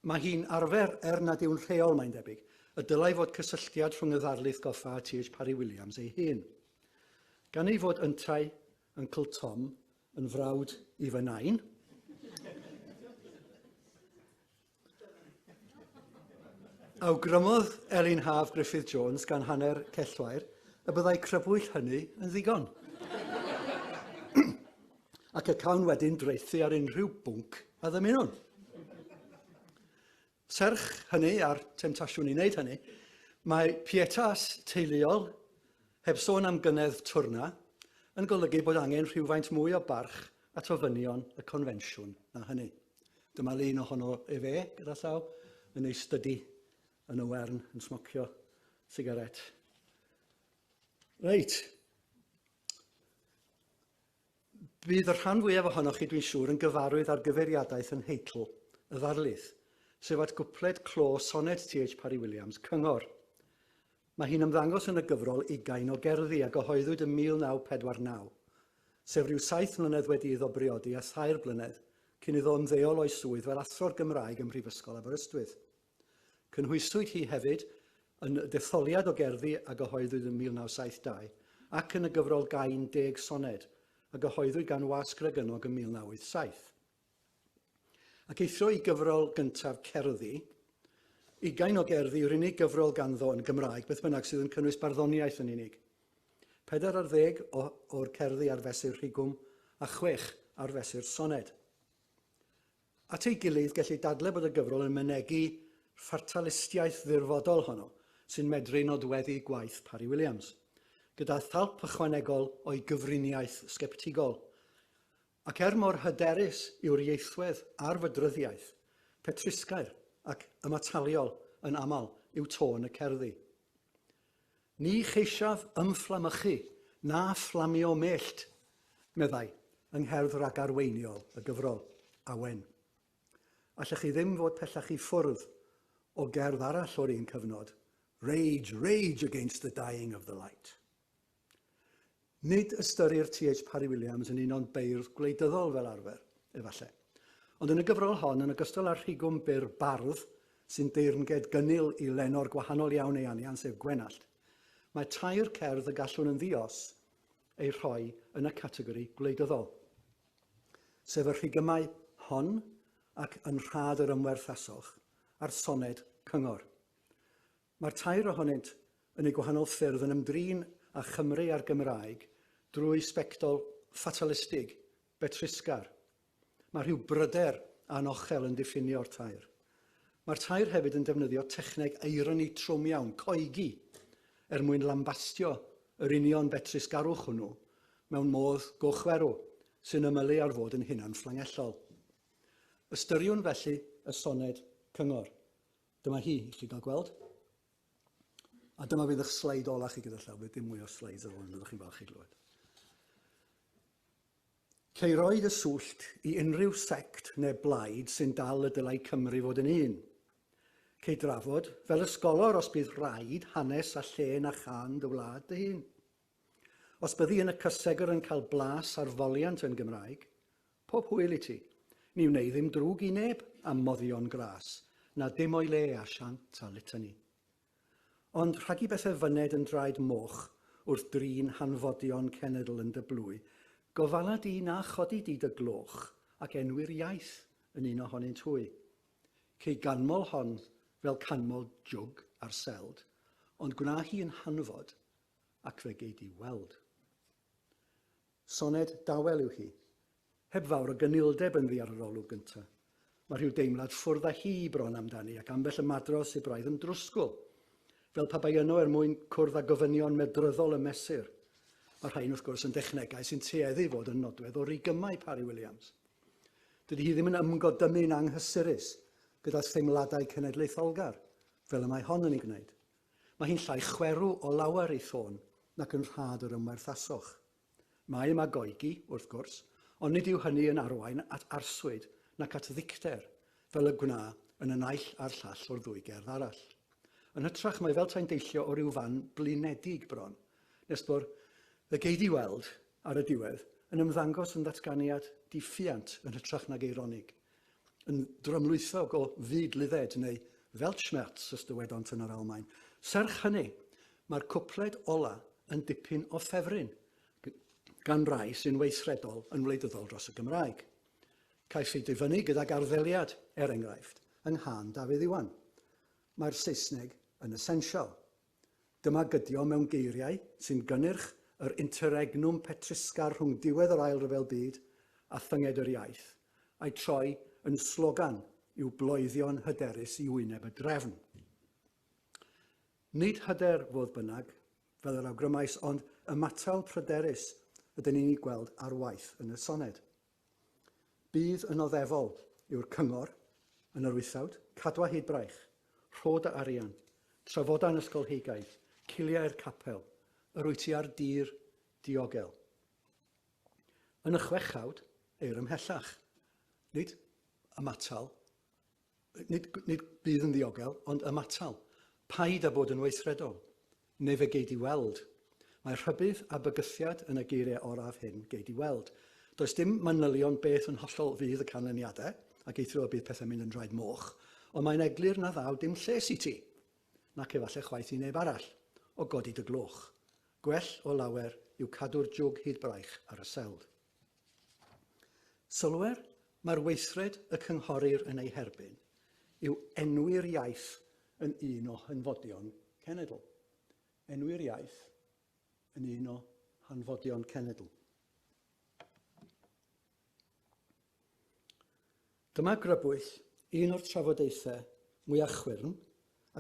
Mae hi'n arfer nad yw'n rheol, mae'n debyg, y dylai fod cysylltiad rhwng y ddarlith Goffa a T.H. Parry-Williams ei hun. Gan ei fod yntau Uncle Tom yn frawd i fy nain, awgrymodd Elin Haf Griffith Jones gan hanner Cellwair y byddai crybwyll hynny yn ddigon. Ac y cawn wedyn dreithi ar unrhyw bwnc a ddymunwn. Serch hynny a'r temtasiwn i wneud hynny, mae pietas teuluol, heb sôn am gynedd twrna, yn golygu bod angen rhywfaint mwy o barch at ofynion y confensiwn na hynny. Dyma lun ohono fe gyda llaw yn ei stydi yn y wern yn smocio sigaret. Reit. Bydd y rhan fwyaf ohonoch chi, dwi'n siŵr, yn gyfarwydd ar gyfeiriadaeth yn heitl y ddarlith, sef at gwpled clo soned T.H. Parry-Williams, Cyngor. Mae hi'n ymddangos yn y gyfrol 20 o gerddi a gyhoeddwyd yn 1949, sef rhyw 7 mlynedd wedi iddo briodi a 3 blynedd cyn iddo ymddeol o'i swydd fel athro'r Gymraeg ym Mhrifysgol Aberystwyth. Cynhwyswyd hi hefyd yn detholiad o gerddi a gyhoeddwyd yn 1972 ac yn y gyfrol gain 10 soned a gyhoeddwyd gan wasg Regynog yn 1987. Ac eithrio i gyfrol gyntaf cerddi, 20 o gerddi yw'r unig gyfrol ganddo yn Gymraeg, beth bynnag sydd yn cynnwys barddoniaeth yn unig. 40 o'r cerddi ar fesur rhigwm a 6 ar fesur soned. At ei gilydd gellir dadle bod y gyfrol yn mynegu ffartalistiaeth ddirfodol honno sy'n medru nodweddu gwaith Parry-Williams, gyda thalp ychwanegol o'i gyfriniaeth sgeptigol. Ac mor hyderus yw'r ieithwedd a'r fydryddiaeth, petrisgair ac ymataliol yn aml yw tôn y cerddi. Ni cheisiaf ymfflamychu na fflamio mellt, meddai, yng ngherdd rag arweiniol y gyfrol, awen. Allech chi ddim fod pellach i ffwrdd o gerdd arall o'r un cyfnod, Rage, rage against the dying of the light. Nid ystyrir T.H. Parry-Williams yn un o'n beirdd gwleidyddol fel arfer, efallai. Ond yn y gyfrol hon, yn ogystal â'r rhigwm byr bardd, sy'n deyrnged gynnil i lenor gwahanol iawn ei anian, sef Gwenallt, mae 2 cerdd y gallwn yn ddios ei rhoi yn y categori gwleidyddol. Sef y rhigymau hon ac yn rhad yr ymwerthasoch a'r soned Cyngor. Mae'r 2 ohonynt yn ei gwahanol ffyrdd yn ymdrin â Chymru a'r Gymraeg drwy sbectol fatalistig, betrisgar. Mae rhyw bryder anochel yn diffinio'r 2. Mae'r 2 hefyd yn defnyddio techneg eironi trwm iawn, coegi, mwyn lambastio yr union betrisgarwch hwnnw mewn modd gochwerw sy'n ymylu ar fod yn hunan fflangellol. Ystyriwn felly y soned Cyngor. Dyma hi, i chi gael gweld. A dyma fydd eich sleid ola chi gyda llaw, bydd dim mwy o sleids ar ôl, byddwch chi'n falch i glywed. Cei roed y swllt i unrhyw sect neu blaid sy'n dal y dylai Cymru fod yn un. Cei drafod, fel ysgolor os bydd rhaid hanes a llen a chan dy wlad dy hun. Os byddi yn y cysegr yn cael blas ar foliant yn Gymraeg, pob hwyl i ti, ni wneud ddim drwg i neb am moddion gras, na dim o'i le asiant a litany. Ond rhag i bethau fyned yn draed moch wrth drin hanfodion cenedl yn dyblwy, gofala di na chodi di dy gloch ac enwi'r iaith yn un ohonynt hwy. Cei ganmol hon fel canmol jwg ar seld, ond gwna hi yn hanfod ac fe gei di weld. Soned dawel yw hi, heb fawr o gynildeb yn ddi ar yr olwg gyntaf. Mae rhyw deimlad ffwrdd â hi bron amdani ac ambell ymadros i braidd yn drwsgwl, fel pa bai yno mwyn cwrdd â gofynion medryddol y mesur. Mae'r rhain wrth gwrs yn dechnegau sy'n tueddu fod yn nodwedd o rigymau Parry-Williams. Dydy hi ddim yn ymgodymu'n anghysurus gyda theimladau cenedlaetholgar, fel y mae hon yn ei gwneud. Mae hi'n llai chwerw o lawer ei ffôn nac yn rhad yr ymwerthasoch. Mae yma goegi, wrth gwrs, ond nid yw hynny yn arwain at arswyd nac at ddicter, fel y gwna yn y naill a'r llall o'r 2 gerdd arall. Yn hytrach mae fel ta'n deillio o ryw fan blinedig bron, nes bod y gei di weld ar y diwedd yn ymddangos yn ddatganiad diffiant yn hytrach nag eironig. yn drymlwythog o fyd-lydded neu Weltschmerz, os dywedont yn yr Almaen. Serch hynny, mae'r cwpled ola yn dipyn o ffefryn, gan rai sy'n weithredol yn wleidyddol dros y Gymraeg. Caiff ei difynnu gydag arddeliad, enghraifft, yng Nghân Dafydd Iwan. Mae'r Saesneg yn essential. Dyma gydio mewn geiriau sy'n gynnyrch yr interregnum petrisgar rhwng diwedd yr Ail Ryfel Byd a thynged yr iaith, a'i troi yn slogan i'w bloeddion hyderus i wyneb y drefn. Nid hyder fodd bynnag, fel yr awgrymais, ond ymatal pryderus ydyn ni'n ei gweld ar waith yn y soned. Bydd yn oddefol yw'r cyngor yn yr wythawd, cadwa hyd braich, rhod a arian, trafoda'n ysgolheigaidd, ciliau'r capel, yr wyt ti ar dir diogel. Yn y chwechawd, eir ymhellach, nid ymatal, nid bydd yn ddiogel, ond ymatal. Paid â bod yn weithredol, neu fe geid i weld. Mae rhybydd a bygythiad yn y geiriau oraf hyn geid i weld. Does dim manylion beth yn hollol fydd y canlyniadau, ac eithrio o bydd pethau'n mynd yn draed moch, ond mae'n eglur na ddaw dim lles i ti, nac efallai chwaith i neb arall, o godi dy gloch. Gwell o lawer yw cadw'r jwg hyd braich ar y seld. Sylwer, mae'r weithred y cynghorir yn ei herbyn yw enwi'r iaith yn un o hanfodion cenedl. Enwi'r iaith yn un o hanfodion cenedl. Dyma grybwyll un o'r trafodaethau mwyaf chwyrn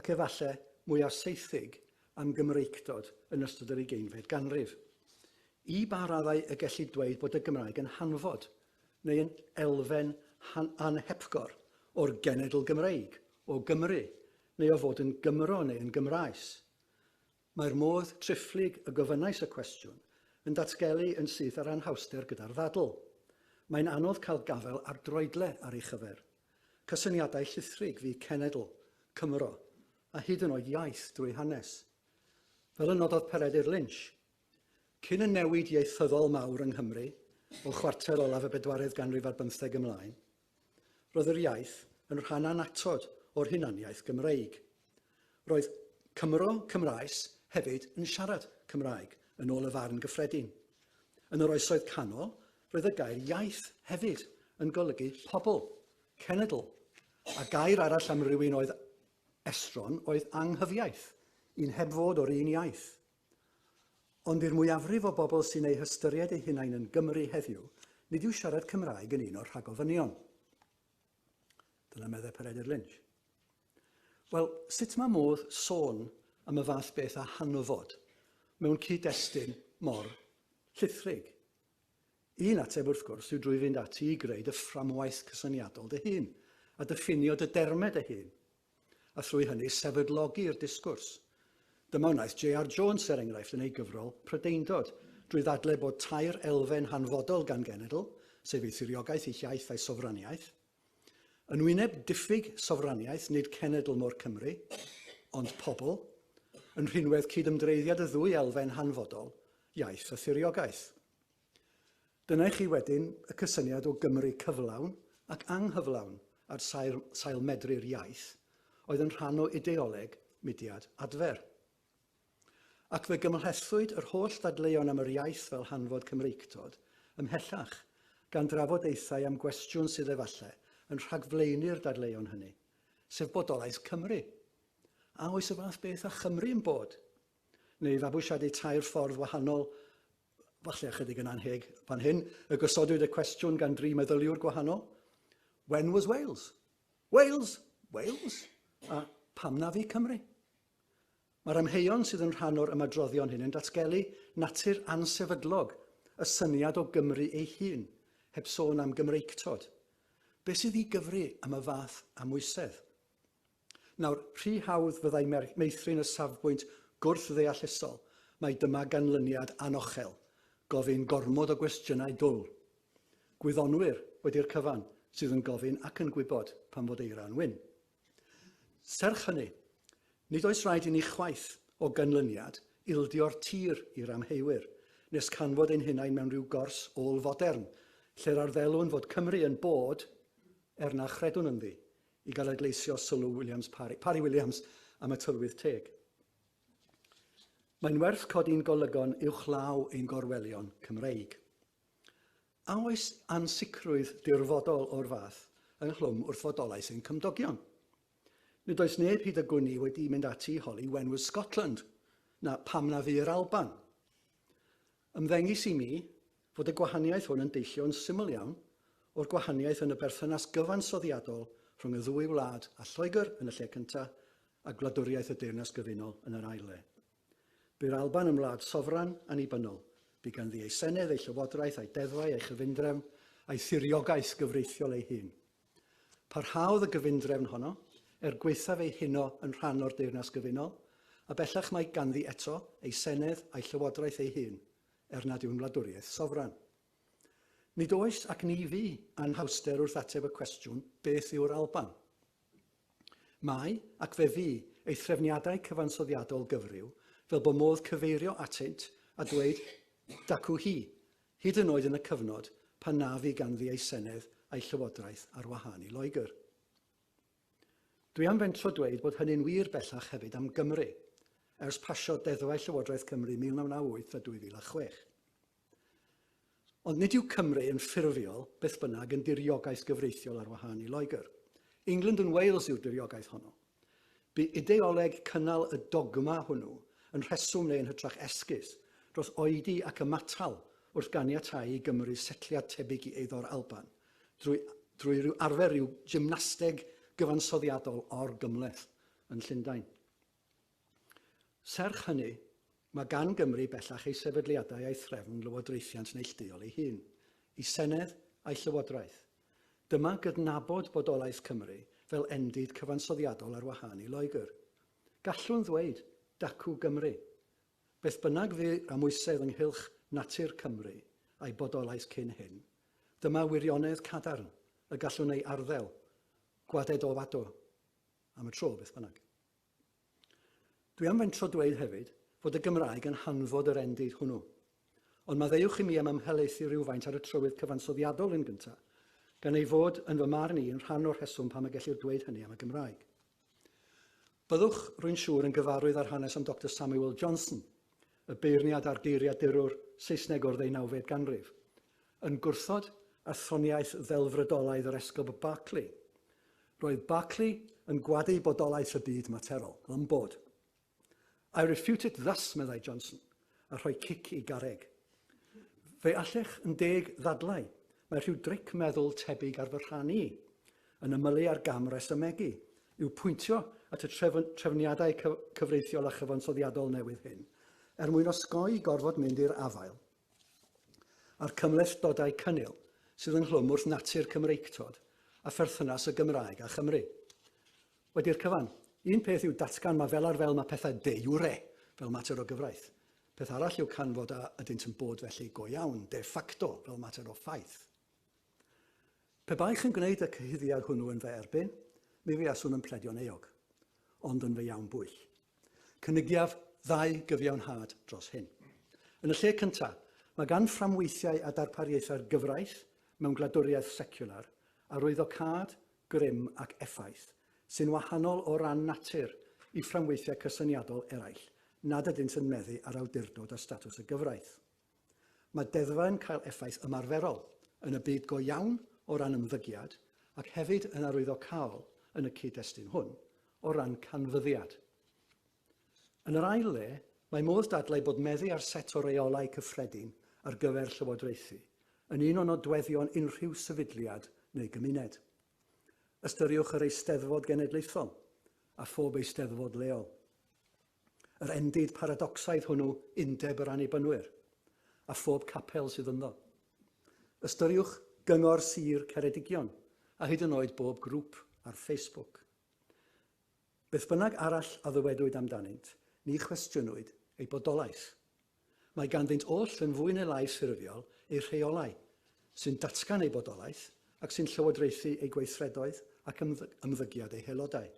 ac efallai mwyaf saethig am Gymreictod yn ystod yr 20fed ganrif. I ba raddau y gellu dweud bod y Gymraeg yn hanfod neu yn elfen anhepgor o'r genedl Gymreig, o Gymru, neu o fod yn Gymro neu yn Gymraes. Mae'r modd trifflig y gofynnais y cwestiwn yn datgelu yn syth ar anhawster gyda'r ddadl. Mae'n anodd cael gafel ar droedle ar ei chyfer. Cysyniadau llithrig fu cenedl, Cymro, a hyd yn oed iaith drwy hanes. Fel y nododd Peredur Lynch, cyn y newid ieithyddol mawr yng Nghymru, o chwarter olaf y 4edd ganrif ar 15 ymlaen, roedd yr iaith yn rhan anatod o'r hunaniaeth Gymreig. Roedd Cymro Cymraes hefyd yn siarad Cymraeg yn ôl y farn gyffredin. Yn yr oesoedd canol, roedd y gair iaith hefyd yn golygu pobl, cenedl, a gair arall am rywun oedd estron oedd anghyfiaeth, un heb fod o'r un iaith. Ond i'r mwyafrif o bobl sy'n ei hystyried eu hunain yn Gymru heddiw, nid yw siarad Cymraeg yn un o'r rhagofynion. Dyna meddai Peredur Lynch. Wel, sut mae modd sôn am y fath beth a hanfod mewn cyd-destun mor llithrig? Un ateb wrth gwrs yw drwy fynd ati i greu dy fframwaith cysyniadol dy hun a diffinio dy dermed dy hun, a thrwy hynny sefydlogi'r disgwrs. Dyma wnaeth J.R. Jones er enghraifft yn ei gyfrol Prydeindod, drwy ddadlau bod tair elfen hanfodol gan genedl, sef ei thiriogaeth, ei hiaith a'i sofraniaeth. Yn wyneb diffyg sofraniaeth, nid cenedl mor Cymru, ond pobl, yn rhinwedd cydymdreiddiad y ddwy elfen hanfodol, iaith a thiriogaeth. Dyna chi wedyn y cysyniad o Gymru cyflawn ac anghyflawn ar sail medru'r iaith, oedd yn rhan o ideoleg mudiad adfer. Ac fe gymhlethwyd yr holl ddadleuon am yr iaith fel hanfod Cymreictod ymhellach, gan drafodaethau am gwestiwn sydd efallai yn rhagflaenu'r dadleuon hynny, sef bodolaeth Cymru. A oes y fath beth a Chymru yn bod? Neu fabwysiadu tair ffordd wahanol, falle ychydig yn anheg fan hyn, y gosodwyd y cwestiwn gan dri meddyliwr gwahanol. When was Wales? Wales? Wales? A pam na fi Cymru? Mae'r amheuon sydd yn rhan o'r ymadroddion hyn yn datgelu natur ansefydlog, y syniad o Gymru ei hun, heb sôn am Gymreictod. Be sydd i gyfri am y fath amwysedd? Nawr, rhy hawdd fyddai meithrin y safbwynt gwrth-ddeallusol, mae dyma ganlyniad anochel, gofyn gormod o gwestiynau dwl. Gwyddonwyr wedi'r cyfan sydd yn gofyn ac yn gwybod pan fod eira'n wyn. Serch hynny, nid oes rhaid i ni chwaith o ganlyniad ildio'r tir i'r amheuwyr, nes canfod ein hunain mewn rhyw gors ôl fodern, lle'r arddelwn fod Cymru yn bod, na chredwn ynddi i gael adleisio sylw Parry-Williams am y tylwyth teg. Mae'n werth codi'n golygon uwchlaw ein gorwelion Cymreig. A oes ansicrwydd dirfodol o'r fath ynghlwm wrth fodolaeth ein cymdogion? Nid oes neb hyd y gwni wedi mynd ati i holi wenwyr Scotland, na pam na fu'r Alban. Ymddengis i mi fod y gwahaniaeth hwn yn deillio yn syml iawn o'r gwahaniaeth yn y berthynas gyfansoddiadol rhwng y ddwy wlad a Lloegr yn y lle cyntaf a gwladwriaeth y Deyrnas Gyfunol yn yr ail le. By'r Alban yn wlad sofran annibynnol, bu ganddi ei senedd, ei llywodraeth, ei deddfau, ei chyfundrefn, a'i thiriogaeth gyfreithiol ei hun. Parhaodd y gyfundrefn honno, gweithaf ei huno yn rhan o'r Deyrnas Gyfunol, a bellach mae ganddi eto ei senedd a'i llywodraeth ei hun, nad yw'n wladwriaeth sofran. Nid oes ac ni fi anhawster wrth ateb y cwestiwn beth yw'r Alban. Mae, ac fe fi, ei threfniadau cyfansoddiadol gyfryw, fel bod modd cyfeirio atynt a dweud dacw hi, hyd yn oed yn y cyfnod pan na fi ganddi ei senedd a'i llywodraeth ar wahân i Loegr. Dwi am fentro dweud bod hynny'n wir bellach hefyd am Gymru, ers pasio deddfau Llywodraeth Cymru 1998 a 2006. Ond nid yw Cymru yn ffurfiol beth bynnag yn diriogaeth gyfreithiol ar wahân i Loegr. England and Wales yw'r diriogaeth honno. Bu ideoleg cynnal y dogma hwnnw yn rheswm neu yn hytrach esgus dros oedi ac ymatal wrth ganiatáu i Gymru setliad tebyg i eiddo'r Alban, drwy arfer rhyw gymnasteg gyfansoddiadol o'r gymleth yn Llundain. Serch hynny, mae gan Gymru bellach ei sefydliadau a'i threfn lywodraethiant neilltuol ei hun, i senedd a'i llywodraeth. Dyma gydnabod bodolaeth Cymru fel endid cyfansoddiadol ar wahân i Loegr. Gallwn ddweud dacw Gymru. Beth bynnag fu amwysedd ynghylch natur Cymru a'i bodolaeth cyn hyn, dyma wirionedd cadarn y gallwn ei arddel, gwaded o fado, am y tro beth bynnag. Dwi am fentro dweud hefyd fod y Gymraeg yn hanfod yr endid hwnnw, ond maddeuwch i mi am ymhelaethu rhywfaint ar y trywydd cyfansoddiadol yn gyntaf, gan ei fod yn fy marn i yn rhan o'r rheswm pam y gellir dweud hynny am y Gymraeg. Byddwch rwy'n siŵr yn gyfarwydd ar hanes am Dr Samuel Johnson, y beirniad ar geiriadur Saesneg o'r 19fed ganrif, yn gwrthod athroniaeth ddelfrydolaidd yr esgob Berkeley. Roedd Berkeley yn gwadu bodolaeth y byd materol, yn bod. I refute it thus, meddai Johnson, a rhoi cic i garreg. Fe allech yn deg ddadlau, mae rhyw dric meddwl tebyg ar fy rhan i, yn ymylu ar gam resymegu, yw pwyntio at y trefniadau cyfreithiol a chyfansoddiadol newydd hyn, mwyn osgoi gorfod mynd i'r afael, a'r cymhlethdodau cynnil sydd yn hlwm wrth natur Cymreictod a pherthynas y Gymraeg a Chymru. Wedi'r cyfan, un peth yw datgan mae fel ar fel mae pethau de jure fel mater o gyfraith. Peth arall yw canfod a ydynt yn bod felly go iawn, de facto fel mater o ffaith. Pe baich yn gwneud y cyhyddiad hwnnw yn fe erbyn, mi fi aswn yn pledio'n eog, ond yn fe iawn bwyll. Cynigiaf ddau gyfiawnhad dros hyn. Yn y lle cyntaf, mae gan fframweithiau a darpariaethau'r gyfraith mewn gwladwriaeth seciwlar arwyddocâd, grym ac effaith sy'n wahanol o ran natur i fframweithiau cysyniadol eraill nad ydynt yn meddu ar awdurdod a statws y gyfraith. Mae deddfa yn cael effaith ymarferol yn y byd go iawn o ran ymddygiad ac hefyd yn arwyddocaol yn y cyd-destun hwn o ran canfyddiad. Yn yr ail le, mae modd dadlau bod meddu ar set o reolau cyffredin ar gyfer llywodraethu yn un o nodweddion unrhyw sefydliad neu gymuned. Ystyriwch yr eisteddfod genedlaethol a phob eisteddfod leol. Yr endid paradoxaidd hwnnw undeb yr annibynwyr a phob capel sydd ynddo. Ystyriwch gyngor sir Ceredigion a hyd yn oed bob grŵp ar Facebook. Beth bynnag arall a ddywedwyd amdanynt, ni chwestiynwyd ei bodolaeth. Mae ganddynt oll yn fwy neu lai ffurfiol ei rheolau, sy'n datgan ei bodolaeth ac sy'n llywodraethu ei gweithredoedd ac ymddygiad ei haelodau.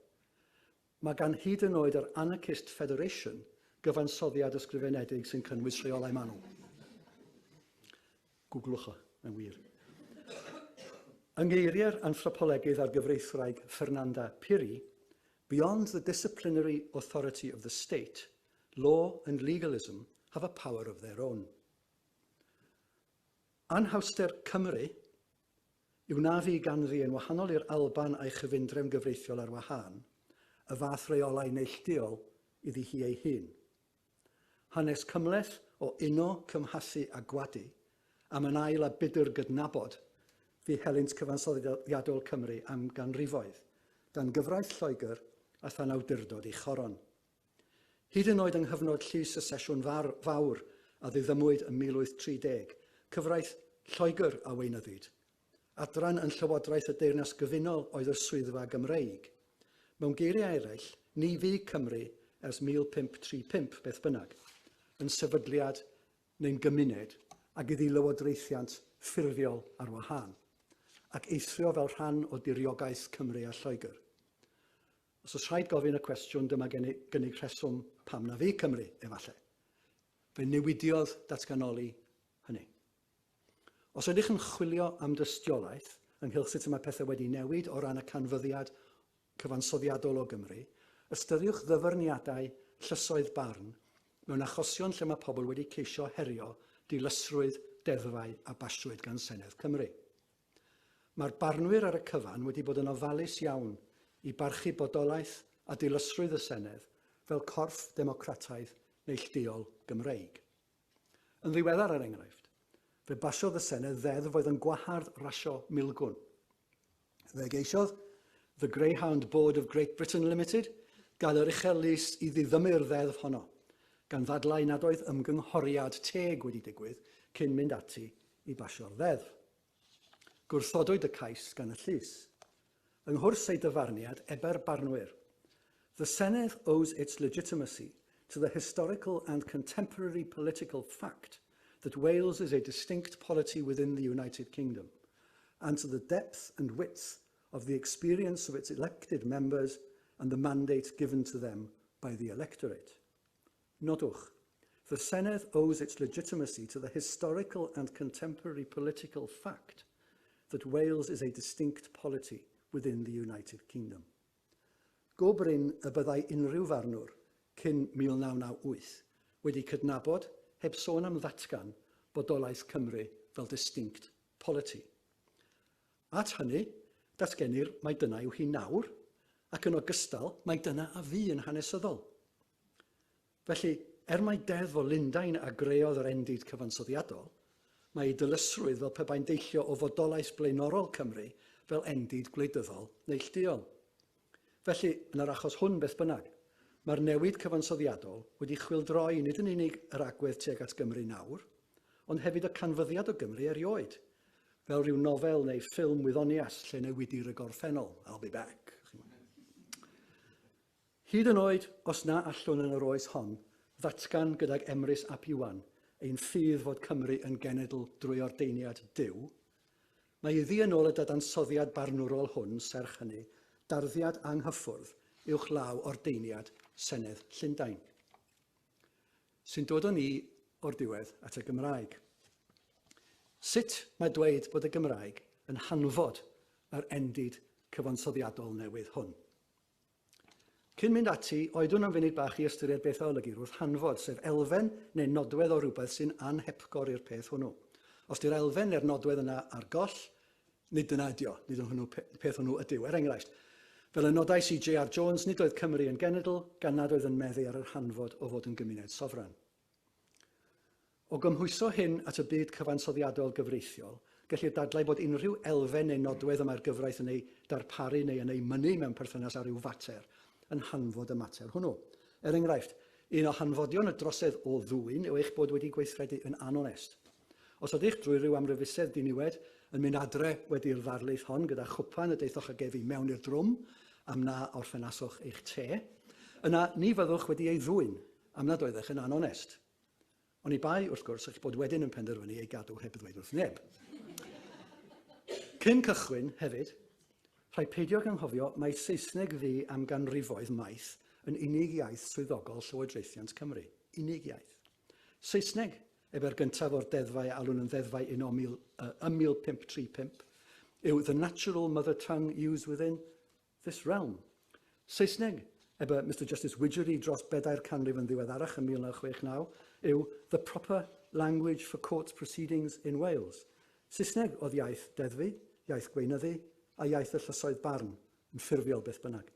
Mae gan hyd yn oed yr Anarchist Federation gyfansoddiad ysgrifenedig sy'n cynnwys rheolau manwl. Gwglwch o, mae'n wir. Yng ngeiriau'r anthropolegydd ar gyfreithwraig Fernanda Parry, beyond the disciplinary authority of the state, law and legalism have a power of their own. Anhawster Cymru yw na fi ganddi yn wahanol i'r Alban a'i chyfundrefn gyfreithiol ar wahân, y fath reolau neilltuol iddi hi ei hun. Hanes cymleth o uno, cymhasu a gwadu, am yn ail a bydr gydnabod, fi helynt cyfansoddiadol Cymru am ganrifoedd, dan gyfraith Lloegr a than awdurdod i choron. Hyd yn oed yng nghyfnod llys y sesiwn fawr a ddiddymwyd yn 1830, cyfraith Lloegr a weinyddwyd, adran yn Llywodraeth y Deyrnas Gyfunol oedd y swyddfa Gymreig. Mewn geiriau eraill, ni fi Cymru ers 1535 beth bynnag, yn sefydliad neu'n gymuned ac iddi lywodraethiant ffurfiol ar wahân, ac eithrio fel rhan o diriogaeth Cymru a Lloegr. Os oes rhaid gofyn y cwestiwn, dyma gynnig rheswm pam na fi Cymru, efallai. Fe newidiodd datganoli hynny. Os ydych yn chwilio am dystiolaeth, ynghylch sut mae pethau wedi newid o ran y canfyddiad cyfansoddiadol o Gymru, ystyriwch ddyfyniadau llysoedd barn mewn achosion lle mae pobl wedi ceisio herio dilysrwydd, deddfau a basiwyd gan Senedd Cymru. Mae'r barnwyr ar y cyfan wedi bod yn ofalus iawn i barchu bodolaeth a dilysrwydd y Senedd fel corff democrataidd neilltuol Gymreig. Yn ddiweddar er enghraifft, fe basiodd y Senedd ddeddf oedd yn gwahardd rasio milgwn. Fe geisiodd the Greyhound Board of Great Britain Limited gael yr uchel lys i ddiddymu'r ddeddf honno, gan ddadlau nad oedd ymgynghoriad teg wedi digwydd cyn mynd ati i basio'r ddeddf. Gwrthodwyd y cais gan y llys. Yng nghwrs ei dyfarniad, eber barnwyr, the Senedd owes its legitimacy to the historical and contemporary political fact that Wales is a distinct polity within the United Kingdom, and to the depth and width of the experience of its elected members and the mandate given to them by the electorate. Nodwch, the Senedd owes its legitimacy to the historical and contemporary political fact that Wales is a distinct polity within the United Kingdom. Go bryn y byddai unrhyw farnwr cyn 1998 wedi cydnabod, heb sôn am ddatgan, bodolaeth Cymru fel distinct polity. At hynny, datgenir mai dyna yw hi nawr, ac yn ogystal mai dyna a fi yn hanesyddol. Felly, mai deddf o Lundain a greodd yr endid cyfansoddiadol, mae ei dylysrwydd fel pe bai'n deillio o fodolaeth blaenorol Cymru fel endid gwleidyddol neilltuol. Felly, yn yr achos hwn beth bynnag, mae'r newid cyfansoddiadol wedi chwildroi nid yn unig yr agwedd tuag at Gymru nawr, ond hefyd y canfyddiad o Gymru erioed, fel rhyw nofel neu ffilm wyddonias lle newidir y gorffennol. I'll be back. Hyd yn oed, os na allwn yn yr oes hon, ddatgan gydag Emrys ap Iwan, ein ffydd fod Cymru yn genedl drwy ordeiniad Duw, mae iddi yn ôl y dadansoddiad barnwrol hwn, serch hynny, darddiad anghyffwrdd uwch law ordeiniad Senedd Llundain, sy'n dod o ni o'r diwedd at y Gymraeg. Sut mae dweud bod y Gymraeg yn hanfod yr endid cyfansoddiadol newydd hwn? Cyn mynd ati, oedwn am funud bach i ystyried beth o olygu wrth hanfod, sef elfen neu nodwedd o rhywbeth sy'n anhepgor i'r peth hwnnw. Os di'r elfen neu'r nodwedd yna ar goll, nid dyna ydi o, nid yn hwnnw peth hwnnw ydyw. Er enghraifft, fel y nodau si J.R. Jones, nid oedd Cymru yn genedl, gan nad oedd yn meddu ar yr hanfod o fod yn gymuned sofran. O gymhwyso hyn at y byd cyfansoddiadol gyfreithiol, gellir dadlau bod unrhyw elfen neu nodwedd yma'r gyfraith yn ei darparu neu yn ei mynnu mewn perthynas ar ryw fater, yn hanfod y mater hwnnw. Er enghraifft, un o hanfodion y drosedd o ddwyn yw eich bod wedi gweithredu yn anonest. Os ydych drwy ryw amryfusedd diniwed yn mynd adre wedi'r ddarlith hon gyda chwpan y deithoch a gefi mewn i'r drwm am na orffenaswch eich te, yna ni fyddwch wedi ei ddwyn am nad oeddech yn anonest. Ond i bai, wrth gwrs, eich bod wedyn yn penderfynu ei gadw heb ddweud wrth neb. Cyn cychwyn, hefyd, rhaid peidio ganghofio mai Saesneg fi am ganrifoedd maith yn unig iaith swyddogol Llywodraethiant Cymru. Unig iaith. Saesneg, eber gyntaf o'r deddfau alwn yn ddeddfau 1535, yw the natural mother tongue used within this realm. Saesneg, ebe Mr Justice Widgery dros bedair canrif yn ddiweddarach yn 1969, yw the proper language for court proceedings in Wales. Saesneg oedd iaith deddfu, iaith gweinyddu, a iaith y llysoedd barn, yn ffurfiol beth bynnag.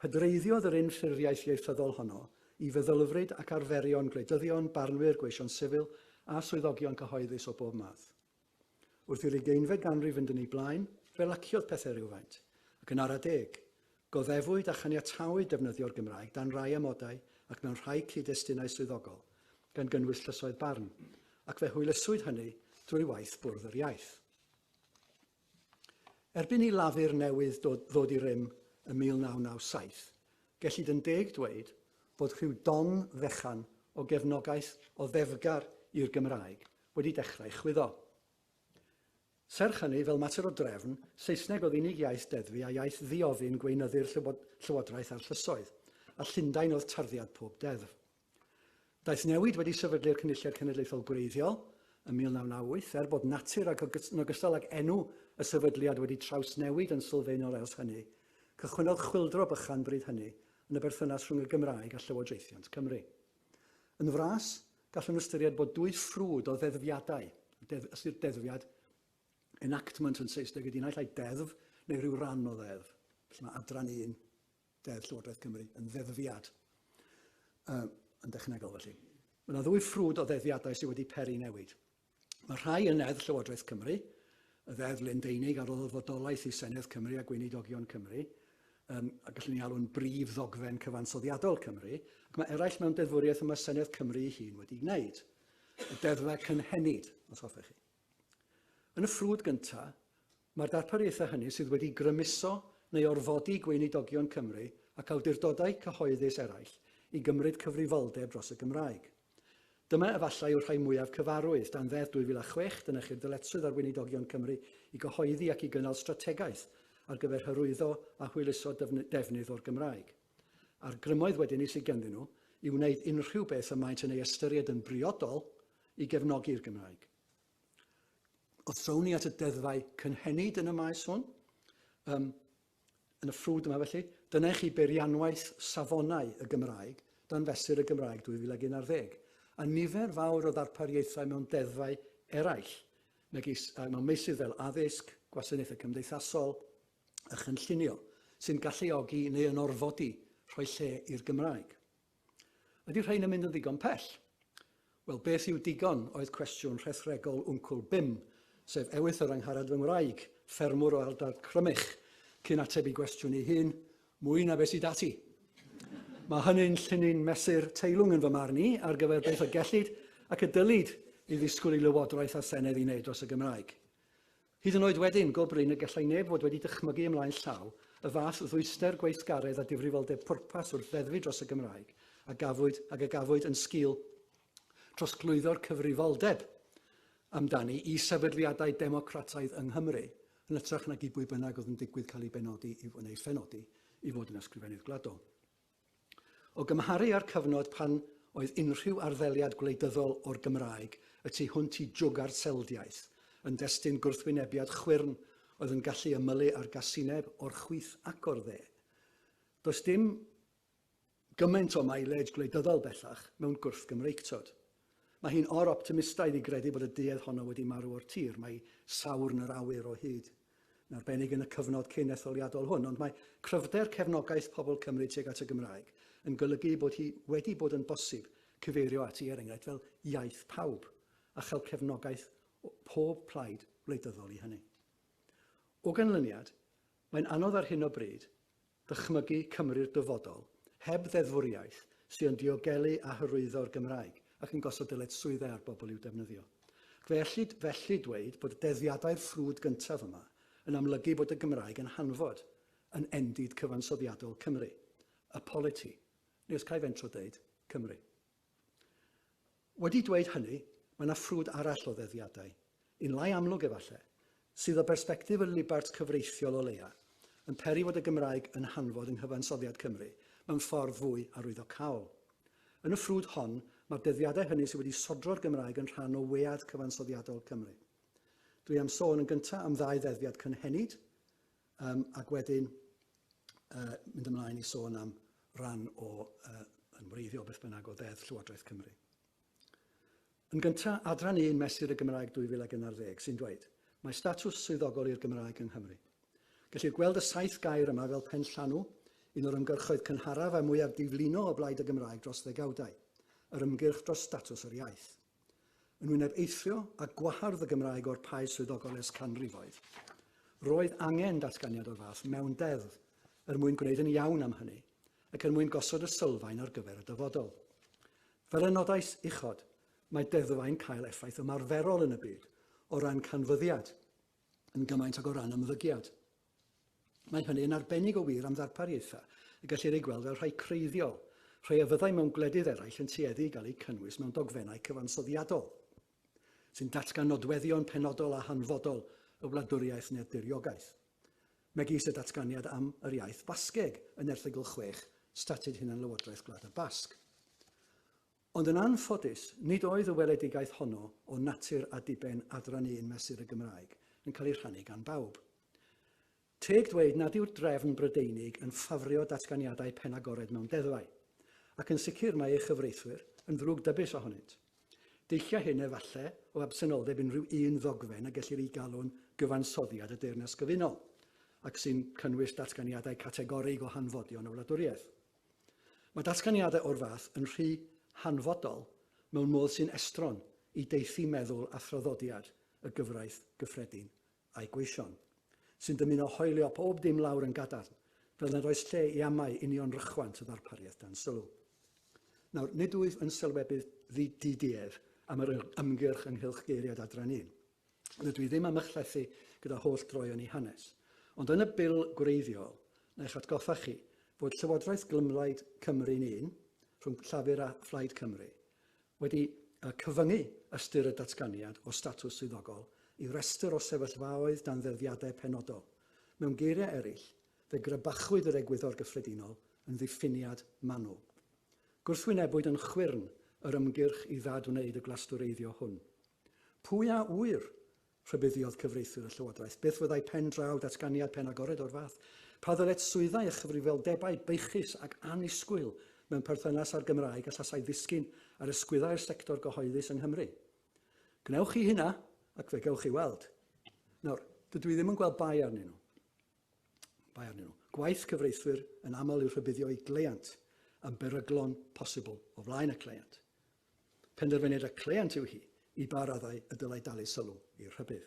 Hydreiddiodd yr unffurfiaeth ieithyddol honno i feddylfryd ac arferion gwleidyddion, barnwyr, gweision sifil a swyddogion cyhoeddus o bob math. Wrth i'r 20fed ganrif yn dynnu blaen, fe laciodd pethau rhywfaint, ac yn ara deg, goddefwyd a chaniatawyd defnyddio'r Gymraeg dan rai amodau ac mewn rhai cyd-destunau swyddogol, gan gynnwys llysoedd barn, ac fe hwylyswyd hynny drwy waith bwrdd yr iaith. Erbyn i lafur newydd ddod i rym yn 1997, gellid yn deg dweud bod rhyw don fechan o gefnogaeth o ddefgar i'r Gymraeg wedi dechrau chwyddo. Serch hynny, fel mater o drefn, Saesneg oedd unig iaith deddfu a iaith ddiofyn gweinyddu'r llywodraeth a'r llysoedd, a Llundain oedd tarddiad pob deddf. Daeth newid wedi sefydlu'r Cynulliad Cenedlaethol Gwreiddiol yn 1998, bod natur ac yn ogystal ag enw y sefydliad wedi trawsnewid yn sylfaenol ers hynny, cychwynodd chwyldro bychan bryd hynny yn y berthynas rhwng y Gymraeg a Llywodraethiant Cymru. Yn fras, gallwn ystyried bod dwy ffrwd o ddeddfiadau, ystyr deddfiad, enactment yn Saesneg ydy naill ai deddf neu rhyw ran o ddeddf. Felly mae adran un deddf Llywodraeth Cymru yn ddeddfiad yn dechnegol felly. Mae yna ddwy ffrwd o ddeddiadau sydd wedi peri newid. Mae rhai yn Neddf Llywodraeth Cymru, y ddeddf Lundeinig ar ôl fodolaeth i Senedd Cymru a Gweinidogion Cymru, a gallwn ni alw'n brif ddogfen cyfansoddiadol Cymru, ac mae eraill mewn deddfwriaeth yma Senedd Cymru ei hun wedi gwneud. Y deddfa cynhenid, os hoffech chi. Yn y ffrwd gyntaf, mae'r darpariaethau hynny sydd wedi grymuso neu orfodi Gweinidogion Cymru ac awdurdodau cyhoeddus eraill i gymryd cyfrifoldeb dros y Gymraeg. Dyma efallai yw'r rhai mwyaf cyfarwydd dan ddeddf 2006 dynechir dyletswydd ar Gweinidogion Cymru i gyhoeddi ac i gynnal strategaeth ar gyfer hyrwyddo a hwyluso defnydd o'r Gymraeg. A'r grymoedd wedyn i sydd ganddyn nhw i wneud unrhyw beth y maent yn ei ystyried yn briodol i gefnogi'r Gymraeg. Os drawn ni at y deddfau cynhenid yn y maes hwn, yn y ffrwd yma felly, dyna chi beirianwaith safonau y Gymraeg dan fesur y Gymraeg 2011, a nifer fawr o ddarpariaethau mewn deddfau eraill, mewn meysydd fel addysg, gwasanaethau cymdeithasol, a chynllunio, sy'n galluogi neu yn orfodi rhoi lle i'r Gymraeg. Ydy'r rhain yn mynd yn ddigon pell? Wel, beth yw digon oedd cwestiwn rhethregol wncwl Bim, sef ewyth yr angharad fy Ngwraig, ffermwr o ardal Crymych, cyn ateb i gwestiwn ei hun, mwy na beth sydd ati. Mae hynny'n llunio'n mesur teilwng yn fy marn i ar gyfer beth y gellid ac y dylid i ddisgwyl i lywodraeth a Senedd i wneud dros y Gymraeg. Hyd yn oed wedyn, go brin y gallai neb fod wedi dychmygu ymlaen llaw y fath ddwyster gweithgaredd a difrifoldeb pwrpas wrth ddeddfu dros y Gymraeg a gafwyd yn sgil trosglwyddo'r cyfrifoldeb amdani i sefydliadau democrataidd yng Nghymru, yn ytrach nag i bwy bynnag oedd yn digwydd cael ei benodi neu phenodi i fod yn ysgrifennydd gwladol. O gymharu â'r cyfnod pan oedd unrhyw arddeliad gwleidyddol o'r Gymraeg y tu hwnt i jwga'r seldiaeth, yn destun gwrthwynebiad chwyrn oedd yn gallu ymylu ar gasineb o'r chwith ac o'r dde. Does dim gymaint o mileage gwleidyddol bellach mewn gwrth Gymreigtod. Mae hi'n or-optimistaidd i gredu bod y duedd honno wedi marw o'r tir. Mae sawr yn yr awyr o hyd, yn arbennig yn y cyfnod cyn-etholiadol hwn, ond mae cryfder cefnogaeth pobl Cymru tuag at y Gymraeg yn golygu bod hi wedi bod yn bosib cyfeirio ati enghraifft fel iaith pawb a chael cefnogaeth o pob plaid wleidyddol i hynny. O ganlyniad, mae'n anodd ar hyn o bryd dychmygu Cymru'r dyfodol heb ddeddfwriaeth sy'n diogelu a hyrwyddo'r Gymraeg ac yn gosod dyletswyddau ar bobl i'w defnyddio. Felly dweud bod deddiadau'r ffrwd gyntaf yma yn amlygu bod y Gymraeg yn hanfod yn endid cyfansoddiadol Cymru, y polity, neu os cael fentro dweud, Cymru. Wedi dweud hynny, mae yna ffrwd arall o ddeddiadau, un lai amlwg efallai, sydd o bersbectif y libart cyfreithiol o leia, yn peri fod y Gymraeg yn hanfod yng nghyfansoddiad Cymru mewn ffordd fwy arwyddocaol. Yn y ffrwd hon, mae'r dyddiadau hynny sydd wedi sodro'r Gymraeg yn rhan o wead cyfansoddiadol Cymru. Dwi am sôn yn gyntaf am ddau ddeddiad cynhenid, ac wedyn mynd ymlaen i sôn am ran o yn wreiddio beth bynnag o ddeddf Llywodraeth Cymru. Yn gyntaf, adran 1 mesur y Gymraeg 2011 sy'n dweud, mae statws swyddogol i'r Gymraeg yng Nghymru. Gellir gweld y 7 gair yma fel pen llanw, un o'r ymgyrchoedd cynharaf a mwyaf diflino o blaid y Gymraeg dros ddegawdau, yr ymgyrch dros statws yr iaith. Yn wyneb eithrio a gwahardd y Gymraeg o'r paes swyddogol ers canrifoedd, roedd angen datganiad o'r fath mewn deddf mwyn gwneud yn iawn am hynny, ac mwyn gosod y sylfaen ar gyfer y dyfodol. Fel y nodais uchod, mae deddfau'n cael effaith ymarferol yn y byd, o ran canfyddiad, yn gymaint ag o ran ymddygiad. Mae hynny yn arbennig o wir am ddarpariaethau, y gellir ei gweld fel rhai creiddiol, rhai a fyddai mewn gwledydd eraill yn tueddu i gael eu cynnwys mewn dogfennau cyfansoddiadol, sy'n datgan nodweddion penodol a hanfodol y wladwriaeth neu'r diriogaeth. Megis y datganiad am yr iaith Basgeg yn erthygl 6, Statut Hunanlywodraeth Gwlad y Basg. Ond yn anffodus, nid oedd y weledigaeth honno o natur a diben adran 1 mesur y Gymraeg yn cael ei rhannu gan bawb. Teg dweud nad yw'r drefn Brydeinig yn ffafrio datganiadau penagored mewn deddfau, ac yn sicr mae ei chyfreithwyr yn ddrwg dybys ohonynt. Deillia hyn efallai o absenoldeb unrhyw un ddogfen a gellir ei galw'n gyfansoddiad y Deyrnas Gyfunol, ac sy'n cynnwys datganiadau categorig o hanfodion y wladwriaeth. Mae datganiadau o'r fath yn rhy hanfodol mewn modd sy'n estron i deithu meddwl a thraddodiad y gyfraith gyffredin a'i gweision, sy'n dymuno hoelio pob dim lawr yn gadarn, fel nad oes lle i amau union rychwant y ddarpariaeth dan sylw. Nawr, nid wyf yn sylwebydd diduedd am yr ymgyrch ynghylch geiriad adran 1. Rydw i ddim am ychlethu gyda holl droion i hanes. Ond yn y bil gwreiddiol, na eich atgoffa chi fod Llywodraeth Gymraeg Cymru'n 1, rhwng Llafur a Phlaid Cymru, wedi cyfyngu ystyr y datganiad o statws swyddogol i restr o sefyllfaoedd dan ddyddiadau penodol. Mewn geiriau eraill, fe grybachwyd yr egwyddor gyffredinol yn ddiffiniad manwl. Gwrthwynebwyd yn chwyrn yr ymgyrch i ddadwneud y glastwreiddio hwn. Pwy a wyr rhybuddiodd cyfreithwyr y Llywodraeth, beth fyddai pen draw datganiad penagored o'r fath? Pa ddyled swyddau a chyfrifoldebau beichus ac annisgwyl mewn perthynas â'r Gymraeg a llasau ddisgyn ar ysgwyddau'r sector gyhoeddus yng Nghymru? Gnewch chi hynna, ac fe gewch chi weld. Nawr, dydw i ddim yn gweld bai arnyn nhw. Gwaith cyfreithwyr yn aml i'w rhybuddio i gleiant am beryglon posibl o flaen y cleiant. Penderfyniad y cleiant yw hi i ba raddau y dylai dalu sylw i'r rhybudd.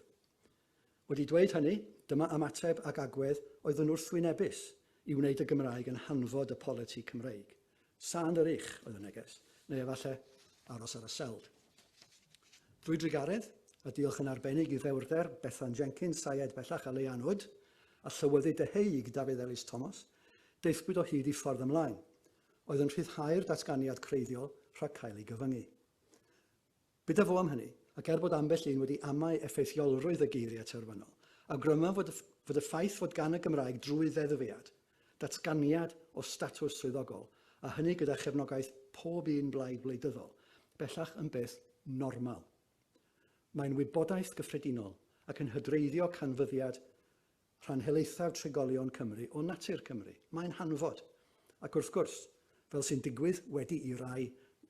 Wedi dweud hynny, dyma ymateb ac agwedd oedd yn wrthwynebus i wneud y Gymraeg yn hanfod y politi Cymreig. Sân yr eich oedd y neges, neu efallai aros ar y seld. Drwy drigaredd, a diolch yn arbennig i ddewrder Bethan Jenkins, Syed bellach a Leian Wood, a llywyddu dyheig Dafydd Ellis Thomas, deithbwyd o hyd i ffordd ymlaen, oedd yn rhyddhau'r datganiad creiddiol rhag cael ei gyfyngu. Byda fo am hynny, ac bod ambell un wedi amau effeithiolrwydd y geiriau terfynol, awgryma fod y ffaith fod gan y Gymraeg drwy ddeddfiad, datganiad o statws swyddogol, a hynny gyda chefnogaeth pob un blaid wleidyddol, bellach yn beth normal. Mae'n wybodaeth gyffredinol ac yn hydreiddio canfyddiad rhan helaethaf trigolion Cymru o natur Cymru. Mae'n hanfod. Ac wrth gwrs, fel sy'n digwydd wedi i rai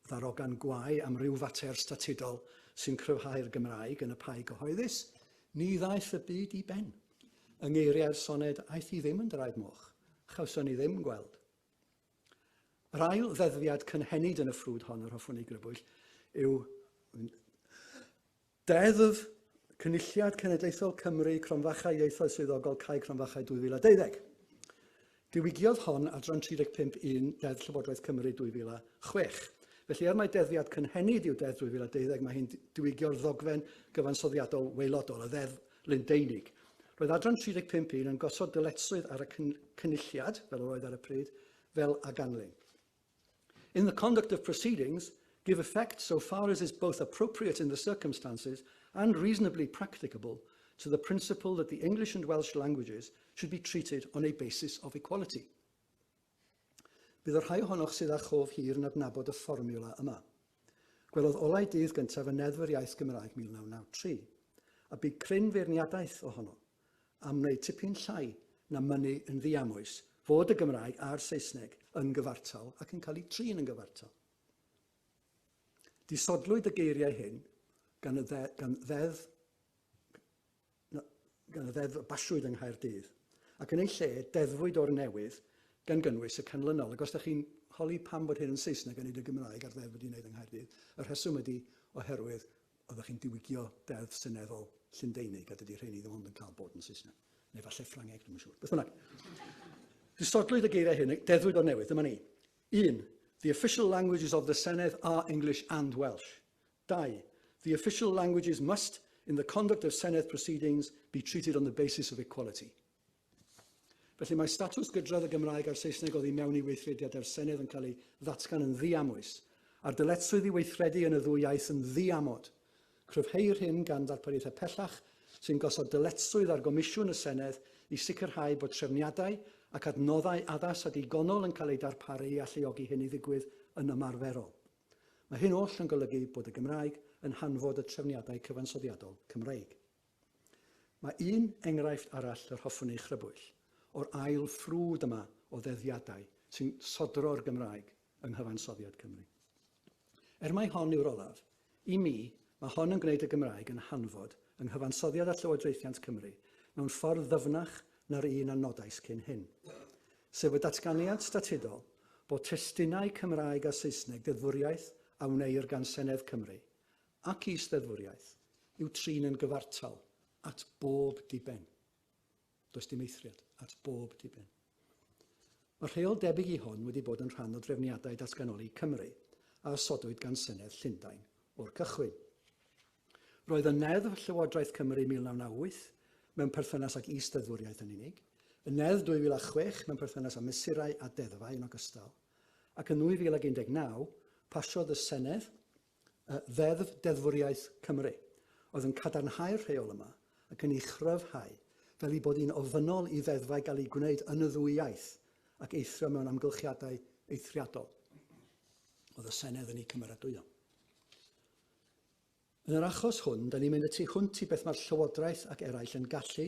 ddarogan gwau am ryw fater statudol sy'n cryfhau'r Gymraeg yn y pai gyhoeddus, ni ddaeth y byd i ben. Yng ngeiriau'r soned aeth i ddim yn draed moch, chawson ni ddim gweld. Yr ail ddeddfiad cynhenid yn y ffrwd hon yr hoffwn i grybwyll yw Deddf Cynulliad Cenedlaethol Cymru Cronfachau Ieithoedd Swyddogol Cae Cronfachau 2012. Diwygiodd hon adran 35.1 Deddf Llywodraeth Cymru 2006. Felly mai deddfiad cynhenid yw Deddf 2012, mae hi'n diwygio'r ddogfen gyfansoddiadol weilodol, y ddeddf Lundeinig. Roedd adran 35.1 yn gosod dyletswydd ar y cynulliad, fel oedd ar y pryd, fel a ganlyn. In the conduct of proceedings, give effect so far as is both appropriate in the circumstances and reasonably practicable to the principle that the English and Welsh languages should be treated on a basis of equality. Bydd yr rhai ohonoch sydd â chof hir yn adnabod y fformiwla yma. Gwelodd olau dydd gyntaf y Neddf'r Iaith Gymraeg 1993, a bydd cryn feirniadaeth ohono am wneud tipyn llai na mynnu yn ddiamwys fod y Gymraeg a'r Saesneg yn gyfartal ac yn cael eu trin yn gyfartal. Disodlwyd y geiriau hyn gan y ddeddf basiwyd yng Nghaerdydd, ac yn ei lle deddfwyd o'r newydd gan gynnwys y canlynol. Ac os ydych chi'n holi pam bod hyn yn Saesneg yn neud y Gymraeg a'r ddeddf wedi'i wneud yng Nghaerdydd, y rheswm ydy oherwydd oeddech chi'n diwygio deddf seneddol Llundeinig, a dydy rheini ddim ond yn cael bod yn Saesneg. Neu falle Ffrangeg, dwi'n siŵr. Beth bynnag. Disodlwyd y geiriau hyn, deddfwyd o'r newydd, dyma ni. 1. The official languages of the Senedd are English and Welsh. 2. The official languages must, in the conduct of Senedd proceedings, be treated on the basis of equality. Felly mae statws gydrodd y Gymraeg a'r Saesneg oedd i mewn i weithrediad a'r Senedd yn cael ei ddatgan yn ddiamwys, a'r dyletswydd i weithredu yn y ddwy iaith yn ddiamod. Cryfheir hyn gan ddarpariaethau pellach sy'n gosod dyletswydd ar Gomisiwn y Senedd i sicrhau bod trefniadau ac adnoddau addas a digonol yn cael ei darparu i alluogi hyn i ddigwydd yn ymarferol. Mae hyn oll yn golygu bod y Gymraeg yn hanfod y trefniadau cyfansoddiadol Cymreig. Mae un enghraifft arall yr hoffwn ei chrybwyll o'r ail ffrwd yma o ddeddiadau sy'n sodro'r Gymraeg yng nghyfansoddiad Cymru. Mai hon yw'r olaf, i mi mae hon yn gwneud y Gymraeg yn hanfod yng nghyfansoddiad a Llywodraethiant Cymru mewn ffordd ddyfnach na'r un anodais cyn hyn. Sef y datganiad statudol bod testunau Cymraeg a Saesneg deddfwriaeth a wneir gan Senedd Cymru ac is-deddfwriaeth yw trin yn gyfartal at bob diben. Does dim eithriad, at bob diben. Mae'r rheol debyg i hon wedi bod yn rhan o drefniadau datganoli Cymru a osodwyd gan Senedd Llundain o'r cychwyn. Roedd y neddf Llywodraeth Cymru 1998 mewn perthynas ag is-deddfwriaeth yn unig, y neddf 2006 mewn perthynas â mesurau a deddfau yn ogystal, ac yn 2019 pasiodd y Senedd ddeddf deddfwriaeth Cymru, oedd yn cadarnhau'r rheol yma ac yn ei chryfhau fel ei bod hi'n ofynnol i ddeddfau gael ei gwneud yn y ddwy iaith ac eithrio mewn amgylchiadau eithriadol. Oedd y Senedd yn ei cymeradwyo. Yn yr achos hwn, da ni'n mynd y tu hwnt i beth mae'r Llywodraeth ac eraill yn gallu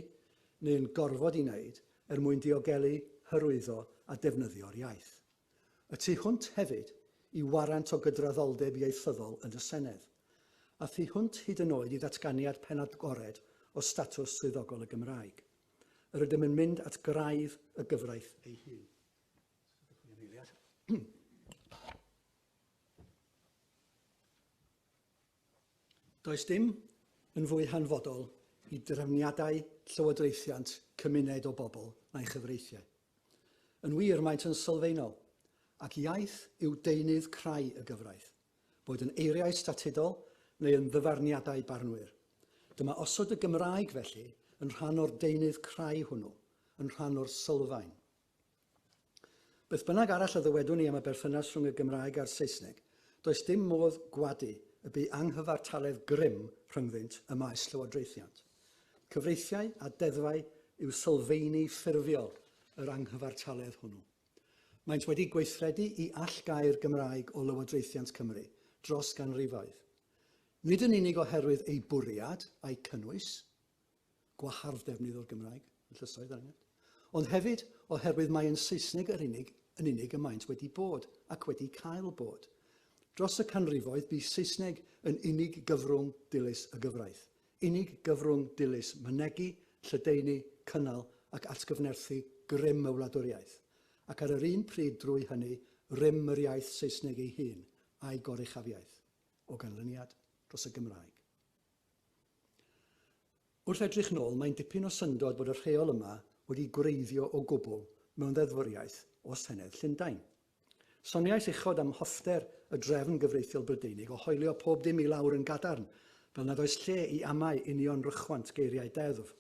neu yn gorfod i wneud mwyn diogelu, hyrwyddo a defnyddio'r iaith. Y tu hwnt hefyd i warant o gydraddoldeb ieithyddol yn y Senedd, a thu hwnt hyd yn oed i ddatganiad penagored o statws swyddogol y Gymraeg. Yr ydym yn mynd at graidd y gyfraith ei hun. Does dim yn fwy hanfodol i drefniadau llywodraethiant cymuned o bobl na'i chyfreithiau. Yn wir, maent yn sylfaenol, ac iaith yw deunydd creu y gyfraith, boed yn eiriau statudol neu yn ddyfarniadau barnwyr. Dyma osod y Gymraeg felly yn rhan o'r deunydd creu hwnnw, yn rhan o'r sylfaen. Beth bynnag arall y ddywedwn ni am y berthynas rhwng y Gymraeg a'r Saesneg, does dim modd gwadu y bu anghyfartaledd grym rhyngddynt y maes llywodraethiant. Cyfreithiau a deddfau yw sylfaenu ffurfiol yr anghyfartaledd hwnnw. Maent wedi gweithredu i allgau'r Gymraeg o Lywodraethiant Cymru dros ganrifoedd. Nid yn unig oherwydd ei bwriad a'i cynnwys, gwahardd defnydd o'r Gymraeg, yn llysoedd ar ond hefyd oherwydd mae yn Saesneg yn unig y maent wedi bod ac wedi cael bod. Dros y canrifoedd, bu Saesneg yn unig gyfrwng dilys y gyfraith. Unig gyfrwng dilys mynegu, lledaenu, cynnal ac atgyfnerthu grym y wladwriaeth. Ac ar yr un pryd drwy hynny, rym yr iaith Saesneg ei hun a'i goruchafiaeth o ganlyniad dros y Gymraeg. Wrth edrych nôl, mae'n dipyn o syndod bod y rheol yma wedi gwreiddio o gwbl mewn ddeddfwriaeth o Senedd Llundain. Soniais uchod am hoffter y drefn gyfreithiol Brydeinig o hoelio pob dim i lawr yn gadarn, fel nad oes lle i amau union rychwant geiriau deddf.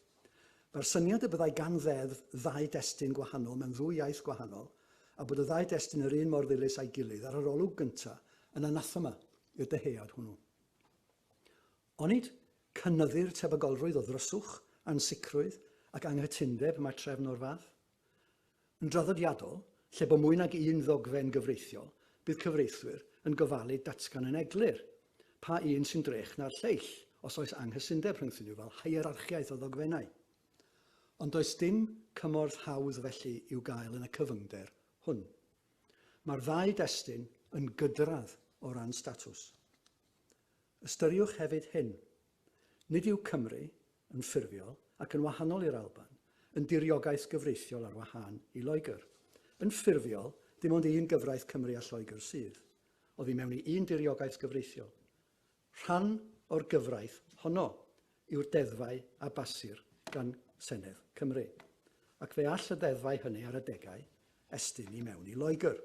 Mae'r syniad y byddai gan ddeddf ddau destun gwahanol mewn ddwy iaith gwahanol, a bod y ddau destun yr un mor ddilys a'i gilydd ar yr olwg gyntaf yn anathema i'r deheuad hwnnw. Onid cynnyddu'r tebygolrwydd o ddryswch, ansicrwydd ac anghytundeb mae trefn o'r fath? Yn draddodiadol, lle bod mwy nag un ddogfen gyfreithiol, bydd cyfreithwyr yn gofalu datgan yn eglur, pa un sy'n drech na'r lleill os oes anghysundeb rhwngthyn nhw fel hierarchiaeth o ddogfennau. Ond does dim cymorth hawdd felly i'w gael yn y cyfyngder hwn. Mae'r ddau destun yn gydradd o ran statws. Ystyriwch hefyd hyn. Nid yw Cymru yn ffurfiol ac yn wahanol i'r Alban yn diriogaeth gyfreithiol ar wahân i Loegr. Yn ffurfiol, dim ond un gyfraith Cymru a Lloegr sydd. Oddi mewn i un diriogaeth gyfreithiol. Rhan o'r gyfraith honno yw'r deddfau a basir gan Senedd Cymru. Ac fe all y deddfau hynny ar y degau estyn i mewn i Loegr.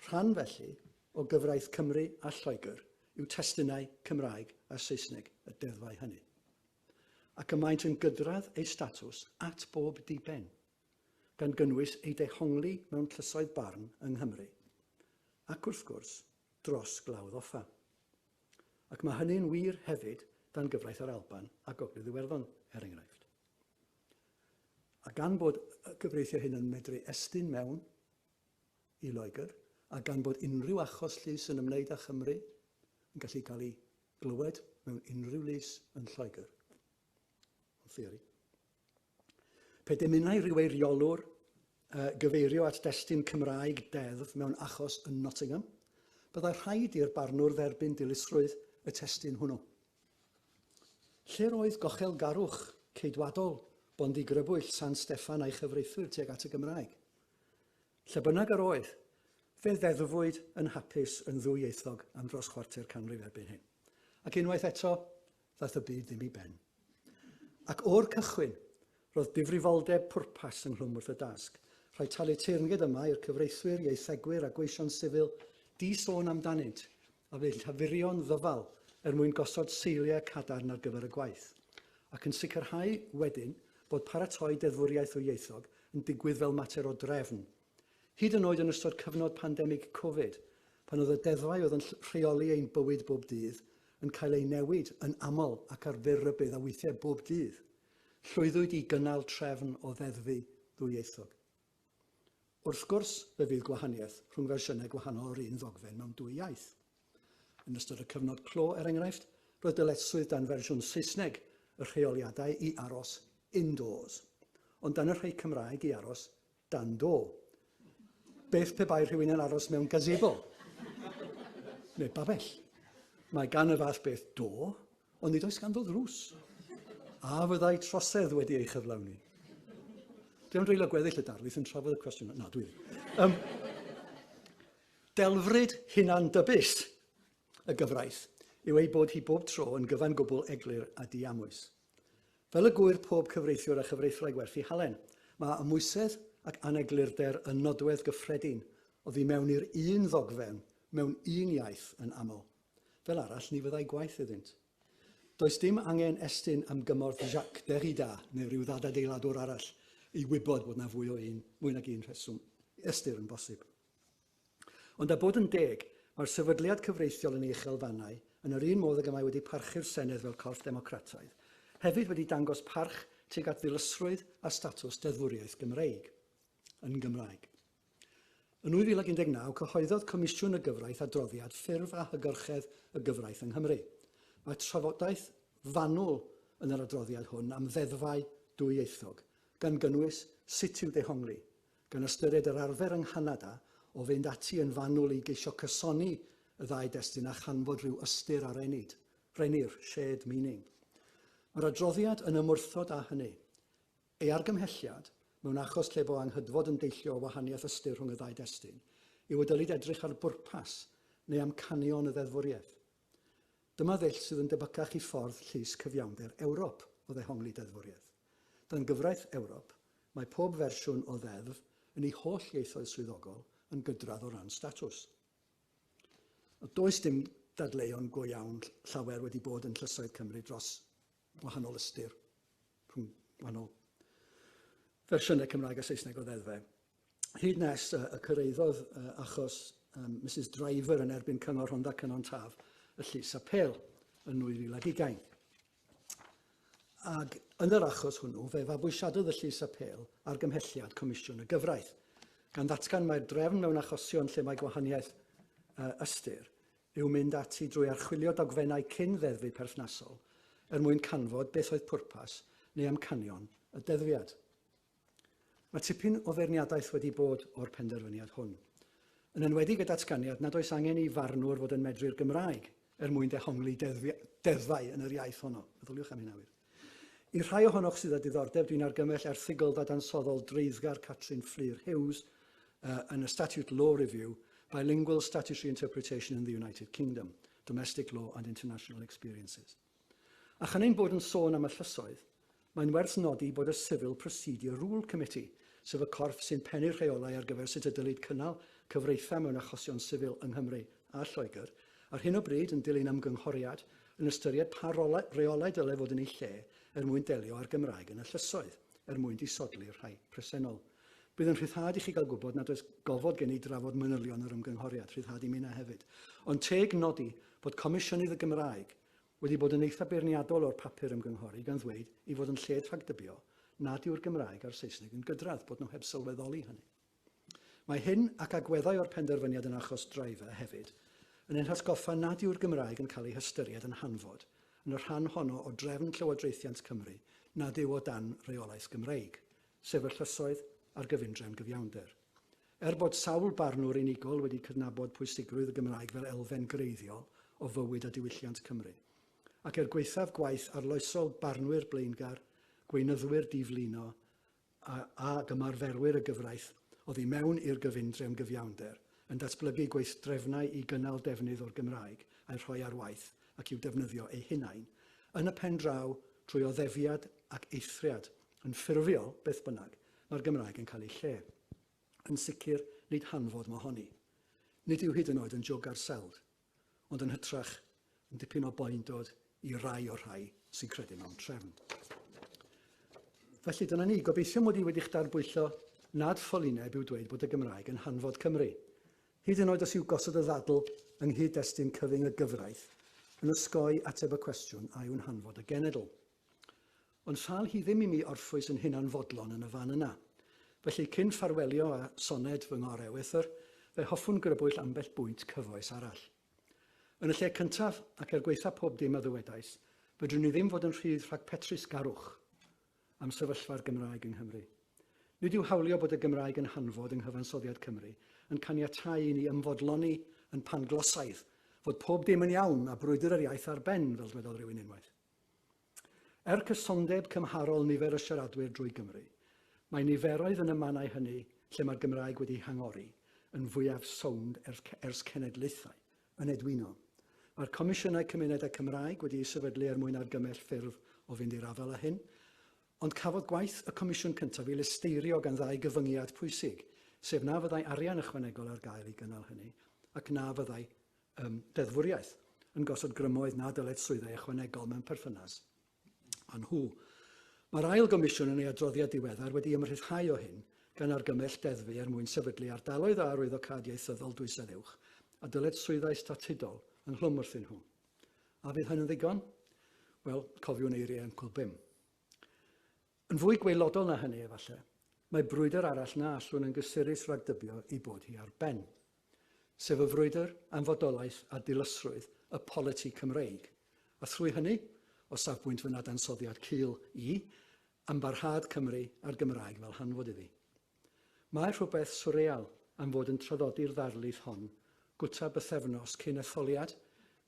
Rhan felly o gyfraith Cymru a Lloegr yw testunau Cymraeg a Saesneg y deddfau hynny. Ac y maent yn gydradd ei statws at bob diben, gan gynnwys ei dehongli mewn llysoedd barn yng Nghymru, ac wrth gwrs dros glawdd Goffa. Ac mae hynny'n wir hefyd dan gyfraith yr Alban a Gogledd Iwerddon, enghraifft. A gan bod y gyfreithio hyn yn medru estyn mewn i Loegr, a gan bod unrhyw achos llys yn ymwneud â Chymru yn gallu cael ei glywed mewn unrhyw lys yn Lloegr. O theori. Pe dymunai ryw eiriolwr gyfeirio at destun Cymraeg deddf mewn achos yn Nottingham, byddai rhaid i'r barnwr dderbyn dilusrwydd y testun hwnnw. Lle roedd Gochelgarwch ceidwadol Bondi Grybwyll San Steffan a'i chyfreithwyr tuag at y Gymraeg? Lle bynnag yr oedd, fe ddeddfwyd yn hapus yn ddwyieithog am dros chwarter canrif erbyn hyn. Ac unwaith eto, ddaeth y byd ddim i ben. Ac o'r cychwyn, roedd difrifoldeb pwrpas ynghlwm wrth y dasg. Rhaid talu teyrnged yma i'r cyfreithwyr, ieithegwyr a gweision sifil di-sôn amdanynt, a fe llafurion ddyfal mwyn gosod seiliau cadarn ar gyfer y gwaith. Ac yn sicrhau wedyn bod paratoi deddfwriaeth o ieithog yn digwydd fel mater o drefn. Hyd yn oed yn ystod cyfnod pandemig Covid, pan oedd y deddfau oedd yn rheoli ein bywyd bob dydd yn cael ei newid yn aml ac ar fyr-rybydd a weithiau bob dydd, llwyddwyd i gynnal trefn o ddeddfu ddwyieithog. Wrth gwrs, fe fydd gwahaniaeth rhwng fersiynau gwahanol o'r un ddogfen mewn dwy iaith. Yn ystod y cyfnod clo, enghraifft, roedd dyletswydd dan fersiwn Saesneg y rheoliadau i aros indoors, ond dan y rhai Cymraeg i aros dan do. Beth pe bai rhywun yn aros mewn gazebo? Neu babell. Mae gan y fath beth do, ond nid oes ganddo ddrws. A fyddai trosedd wedi ei chyflawni. Dwi'n dreulio gweddill y Darlith yn trafod y cwestiwn. Na, dwi ddim. Delfryd hunan dybys y gyfraith yw ei bod hi bob tro yn gyfan gwbl eglur a diamwys. Fel y gwyr pob cyfreithiwr a chyfreithrau gwerthu halen, mae ymwysedd ac aneglurder yn nodwedd gyffredin oddi mewn i'r un ddogfen, mewn un iaith yn aml. Fel arall, ni fyddai gwaith iddynt. Does dim angen estyn am gymorth Jacques Derrida neu rhyw ddadadeiladwr arall i wybod bod yna mwy nag un rheswm ystyr yn bosib. Ond a bod yn deg, mae'r sefydliad cyfreithiol yn ei uchelfannau yn yr un modd ag y mae wedi parchu'r Senedd fel corff democrataidd, hefyd wedi dangos parch tuag at ddilysrwydd a statws deddfwriaeth Gymreig yn Gymraeg. Yn 2019, cyhoeddodd Comisiwn y Gyfraith adroddiad ffurf a hygyrchedd y gyfraith yng Nghymru. Mae trafodaeth fanwl yn yr adroddiad hwn am ddeddfau dwyieithog, gan gynnwys sut i'w dehongli, gan ystyried yr arfer yng Nghanada o fynd ati yn fanwl i geisio cysoni y ddau destun a chanfod rhyw ystyr arenid, rennir, shared meaning. Mae'r adroddiad yn ymwrthod â hynny. Ei argymhelliad, mewn achos lle bo anghydfod yn deillio o wahaniaeth ystyr rhwng y ddau destun, yw y dylid edrych ar bwrpas neu amcanion y ddeddfwriaeth. Dyma ddeill sydd yn debycach i ffordd llys cyfiawnder Ewrop o ddehongli deddfwriaeth. Dan gyfraith Ewrop, mae pob fersiwn o ddeddf yn ei holl ieithoedd swyddogol yn gydradd o ran statws. Does dim dadleuon go iawn llawer wedi bod yn llysoedd Cymru dros wahanol ystyr rhwng wahanol fersiynau Cymraeg a Saesneg o ddeddfau. Hyd nes y cyrraeddodd achos Mrs Driver yn erbyn cyngor Rhondda Cynon Taf y llys apel yn 2020. Ac yn yr achos hwnnw, fe fabwysiadodd y llys apel ar gymhelliad Comisiwn y Gyfraith, gan ddatgan mae'r drefn mewn achosion lle mae gwahaniaeth ystyr yw mynd ati drwy archwilio dogfennau cyn-ddeddfu perthnasol mwyn canfod beth oedd pwrpas neu amcanion y deddfiad. Mae tipyn o feirniadaeth wedi bod o'r penderfyniad hwn. Yn enwedig y datganiad nad oes angen i farnwr fod yn medru'r Gymraeg mwyn dehongli deddfau yn yr iaith honno. Meddyliwch am hynna wir. I rhai ohonoch sydd â diddordeb, dwi'n argymell erthygl ddadansodol dreiddgar Catrin Fflir Hughes yn y Statute Law Review, Bilingual Statutory Interpretation in the United Kingdom, Domestic Law and International Experiences. A chynnig bod yn sôn am y llysoedd, mae'n werth nodi bod y Civil Procedure Rule Committee, sef y corff sy'n pennu'r rheolau ar gyfer sut y dylid cynnal cyfreitha mewn achosion sifil yng Nghymru a Lloegr, ar hyn o bryd yn dilyn ymgynghoriad yn ystyried pa reolau dylai fod yn ei lle mwyn delio ar Gymraeg yn y llysoedd, mwyn disodli'r rhai presennol. Bydd yn rhyddhad i chi gael gwybod nad oes gofod gen i drafod manylion yr ymgynghoriad, rhyddhad i mi na hefyd. Ond teg nodi bod Comisiynydd y Gymraeg wedi bod yn eitha beirniadol o'r papur ymgynghori gan ddweud i fod yn lled rhagdybio nad yw'r Gymraeg a'r Saesneg yn gydradd, bod nhw heb sylweddoli hynny. Mae hyn ac agweddau o'r penderfyniad yn achos draifa hefyd yn ein hatgoffa nad yw'r Gymraeg yn cael ei hystyried yn hanfod yn y rhan honno o drefn Llywodraethiant Cymru nad yw o dan reolaeth Gymreig, sef y llysoedd a'r gyfundrefn gyfiawnder. Bod sawl barnwr unigol wedi cydnabod pwysigrwydd y Gymraeg fel elfen greiddiol o fywyd a diwylliant Cymru, ac gweithaf gwaith arloesol barnwyr blaengar, gweinyddwyr diflino a gymarferwyr y gyfraith oddi mewn i'r gyfundrefn gyfiawnder yn datblygu gweithdrefnau i gynnal defnydd o'r Gymraeg a'i rhoi ar waith ac i'w defnyddio eu hunain, yn y pen draw trwy oddefiad ac eithriad yn ffurfiol beth bynnag mae'r Gymraeg yn cael ei lle. Yn sicr, nid hanfod mohoni. Nid yw hyd yn oed yn jog ar seld, ond yn hytrach yn dipyn o boendod i rai o'r rhai sy'n credu mewn trefn. Felly dyna ni, gobeithio mod i wedi'ch darbwyllo nad ffolineb yw dweud bod y Gymraeg yn hanfod Cymru. Hyd yn oed os yw gosod y ddadl yng nghyd-destun cyfyng y gyfraith yn osgoi ateb y cwestiwn a yw'n hanfod y genedl. Ond ffal hi ddim i mi orffwys yn hunan fodlon yn y fan yna. Felly, cyn ffarwelio a soned fy ngor ewythr, fe hoffwn grybwyll ambell bwynt cyfoes arall. Yn y lle cyntaf ac gweitha pob dim a ddywedais, fedrwn ni ddim fod yn rhydd rhag petrus garwch am sefyllfa'r Gymraeg yng Nghymru. Nid yw hawlio bod y Gymraeg yn hanfod yng nghyfansoddiad Cymru yn caniatáu i ni ymfodloni yn panglosaidd fod pob dim yn iawn a brwydr yr iaith ar ben, fel dwedodd rhywun unwaith. Cysondeb cymharol nifer y siaradwyr drwy Gymru, mae niferoedd yn y mannau hynny lle mae'r Gymraeg wedi hangori yn fwyaf sownd ers cenedlaethau yn edwyno. Mae'r Comisiynnau Cymunedau Cymraeg wedi ei sefydlu mwyn argymell ffurf o fynd i'r afel â hyn, ond cafodd gwaith y Comisiwn cyntaf i listeirio gan ddau gyfyngiad pwysig, sef na fyddai arian ychwanegol ar gael i gynnal hynny, ac na fyddai deddfwriaeth yn gosod grymoedd na dyled swyddau ychwanegol mewn perthynas a nhw. Mae'r ail gomisiwn yn ei adroddiad diweddar wedi ymrhyddhau o hyn gan argymell deddfu mwyn sefydlu ardaloedd a arwyddocad ieithyddol dwyseddewch a dyled swyddau statudol yn hlwm wrthyn nhw. A fydd hyn yn ddigon? Wel, cofiwn eiriau yn cwlbym. Yn fwy gweilodol na hynny efallai, mae brwydr arall na allwn yn gysurus rhagdybio i bod hi ar ben, sef y frwydr am fodolaeth a dilysrwydd y politi Cymreig, a thrwy hynny, o safbwynt fy nadansoddiad cul am barhad Cymru a'r Gymraeg fel hanfod iddi. Mae rhywbeth swreal am fod yn traddodi'r ddarlith hon gwta bythefnos cyn etholiad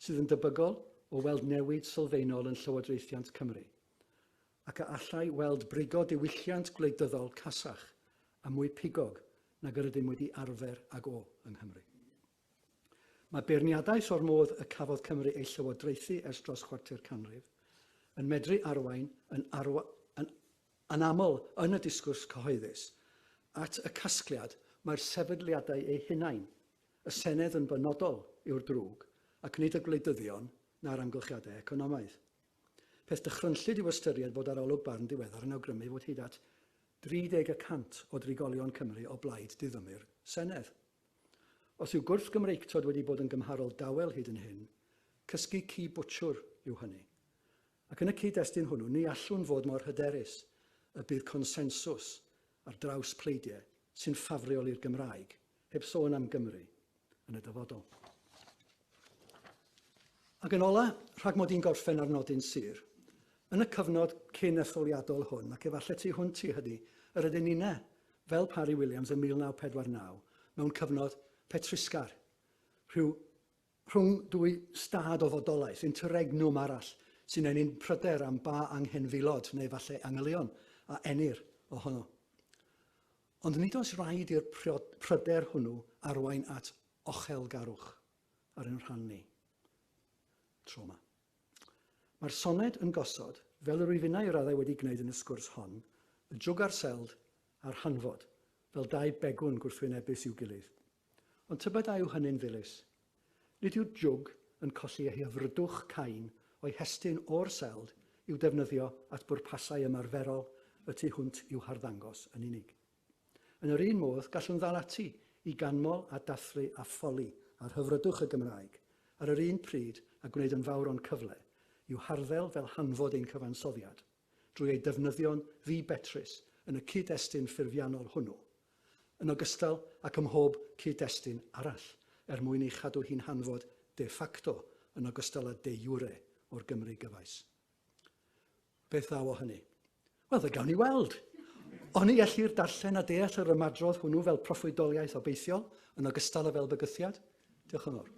sydd yn debygol o weld newid sylfaenol yn Llywodraethiant Cymru, ac a allai weld brigo diwylliant gwleidyddol casach a mwy pigog nag yr ydym wedi arfer ag o yng Nghymru. Mae beirniadaeth o'r modd y cafodd Cymru ei llywodraethu ers dros chwarter canrif yn medru arwain yn aml yn y disgwrs cyhoeddus at y casgliad mae'r sefydliadau eu hunain, y Senedd yn benodol yw'r drwg ac nid y gwleidyddion na'r amgylchiadau economaidd. Peth dychrynllyd yw ystyried bod arolwg barn diweddar yn awgrymu fod hyd at 30% o drigolion Cymru o blaid diddymyr Senedd. Os yw gwrth Gymreictod wedi bod yn gymharol dawel hyd yn hyn, cysgu ci bwtsiwr yw hynny. Ac yn y cyd-destun hwnnw, ni allwn fod mor hyderus y bydd consensws ar draws pleidiau sy'n ffafriol i'r Gymraeg, heb sôn am Gymru yn y dyfodol. Ac yn ola, rhag mod i'n gorffen ar nodyn sir, yn y cyfnod cyn etholiadol hwn, ac efallai tu hwnt i hynny, yr ydyn ni'na, fel Parry-Williams yn 1949, mewn cyfnod petrisgar, rhwng dwy stad o fodolaeth, interregnwm arall, sy'n enni'n pryder am ba anghenfilod, neu falle angylion, a enir ohono. Ond nid oes rhaid i'r pryder hwnnw arwain at ochelgarwch ar ein rhan ni. Tro yma. Mae'r soned yn gosod, fel yr wyfinau raddau wedi gwneud yn y sgwrs hon, y jwg a'r seld a'r hanfod, fel dau begwn gwrthwynebus i'w gilydd. Ond tybed yw hynny'n ddilys. Nid yw'r jwg yn colli ei hyfrydwch cain o'i hestyn o'r seld i'w defnyddio at bwrpasau ymarferol y tu hwnt i'w harddangos yn unig. Yn yr un modd, gallwn ddal ati i ganmol a dathlu a ffoli ar hyfrydwch y Gymraeg, ar yr un pryd a gwneud yn fawr o'n cyfle, i'w harddel fel hanfod ein cyfansoddiad, drwy ei defnyddio'n ddibetrus yn y cyd-destun ffurfiannol hwnnw, yn ogystal ac ym mhob cyd-destun arall, mwyn ei chadw hi'n hanfod de facto yn ogystal â de jure o'r Gymru gyfais. Beth ddaw o hynny? Wel, gawn ni weld. Oni ellir darllen a deall yr ymadrodd hwnnw fel proffwydoliaeth obeithiol yn ogystal â fel bygythiad? Diolch yn fawr.